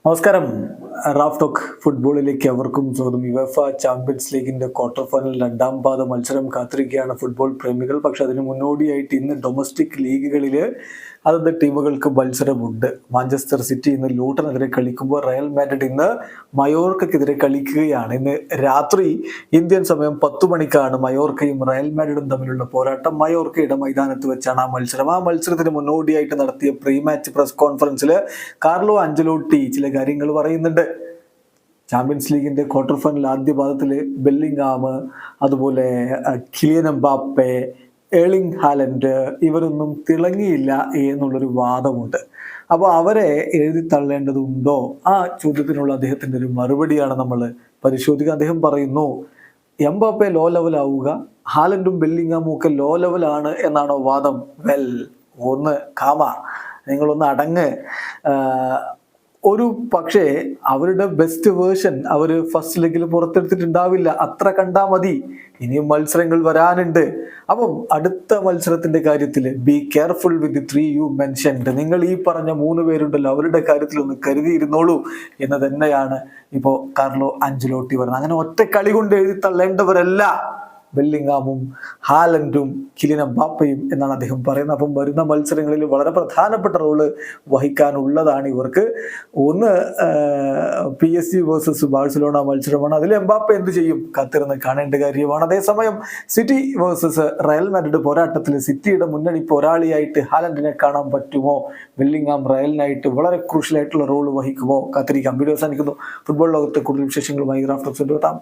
നമസ്കാരം. Raf talk ഫുട്ബോളിലേക്ക് അവർക്കും സ്വാഗതം. യുവേഫ ചാമ്പ്യൻസ് ലീഗിന്റെ ക്വാർട്ടർ ഫൈനൽ രണ്ടാം പാദ മത്സരം കാത്തിരിക്കുകയാണ് ഫുട്ബോൾ പ്രേമികൾ. പക്ഷെ അതിന് മുന്നോടിയായിട്ട് ഇന്ന് ഡൊമസ്റ്റിക് ലീഗുകളിൽ അതത് ടീമുകൾക്ക് മത്സരമുണ്ട്. മാഞ്ചസ്റ്റർ സിറ്റി ഇന്ന് ലൂട്ടനെതിരെ കളിക്കുമ്പോൾ റയൽ മാഡ്രിഡ് ഇന്ന് മയോർക്കെതിരെ കളിക്കുകയാണ്. ഇന്ന് രാത്രി ഇന്ത്യൻ സമയം 10 മണിക്കാണ് മയോർക്കയും റയൽ മാഡ്രിഡും തമ്മിലുള്ള പോരാട്ടം. മയോർക്കയുടെ മൈതാനത്ത് വെച്ചാണ് ആ മത്സരം. ആ മത്സരത്തിന് മുന്നോടിയായിട്ട് നടത്തിയ പ്രീ മാച്ച് പ്രസ് കോൺഫറൻസിൽ കാർലോ ആഞ്ചലോട്ടി ചില കാര്യങ്ങൾ പറയുന്നുണ്ട്. ചാമ്പ്യൻസ് ലീഗിന്റെ ക്വാർട്ടർ ഫൈനൽ ആദ്യ പാദത്തിൽ ബെല്ലിംഗാം, അതുപോലെ കിലിയൻ എംബാപ്പെ, ഏർലിംഗ് ഹാലൻഡ് ഇവരൊന്നും തിളങ്ങിയില്ല എന്നുള്ളൊരു വാദമുണ്ട്. അപ്പോൾ അവരെ എഴുതി തള്ളേണ്ടതുണ്ടോ? ആ ചോദ്യത്തിനുള്ള അദ്ദേഹത്തിൻ്റെ ഒരു മറുപടിയാണ് നമ്മൾ പരിശോധിക്കുക. അദ്ദേഹം പറയുന്നു, എംബാപ്പെ ലോ ലെവലാവുക, ഹാലൻഡും ബെല്ലിംഗാമും ഒക്കെ ലോ ലെവലാണ് എന്നാണോ വാദം? വെൽ, ഒന്ന് കാമ, നിങ്ങളൊന്ന് അടങ്ങ്. ഒരു പക്ഷേ അവരുടെ ബെസ്റ്റ് വേർഷൻ അവർ ഫസ്റ്റ് ലെഗിൽ പുറത്തെടുത്തിട്ടുണ്ടാവില്ല. അത്ര കണ്ടാൽ മതി. ഇനിയും മത്സരങ്ങൾ വരാനുണ്ട്. അപ്പം അടുത്ത മത്സരത്തിന്റെ കാര്യത്തിൽ be careful with 3 you mentioned. നിങ്ങൾ ഈ പറഞ്ഞ 3 പേരുണ്ടല്ലോ, അവരുടെ കാര്യത്തിൽ ഒന്ന് കരുതിയിരുന്നോളൂ എന്ന് തന്നെയാണ് ഇപ്പോൾ കാർലോ ആഞ്ചലോട്ടി പറയുന്നത്. അങ്ങനെ ഒറ്റ കളി കൊണ്ട് എഴുതി തള്ളേണ്ടവരല്ല ബെല്ലിംഗാമും ഹാലൻഡും കിലിയൻ എംബാപ്പയും എന്നാണ് അദ്ദേഹം പറയുന്നത്. അപ്പം വരുന്ന മത്സരങ്ങളിൽ വളരെ പ്രധാനപ്പെട്ട റോള് വഹിക്കാനുള്ളതാണ് ഇവർക്ക്. ഒന്ന് PSG വേഴ്സസ് ബാഴ്സലോണ മത്സരമാണ്. അതിൽ എംബാപ്പ എന്ത് ചെയ്യും കാത്തിരുന്ന് കാണേണ്ട കാര്യമാണ്. അതേസമയം സിറ്റി വേഴ്സസ് റയൽ മാഡ്രിഡ് പോരാട്ടത്തിൽ സിറ്റിയുടെ മുന്നണി പോരാളിയായിട്ട് ഹാലൻഡിനെ കാണാൻ പറ്റുമോ? ബെല്ലിംഗാം റയലിനായിട്ട് വളരെ ക്രൂഷ്യലായിട്ടുള്ള റോള് വഹിക്കുമോ? കാത്തിരിക്കാം. വീഡിയോ അവസാനിക്കുന്നു. ഫുട്ബോൾ ലോകത്തെ കൂടുതൽ വിശേഷങ്ങളുമായി റാഫ് ടോക്സ് എത്താം.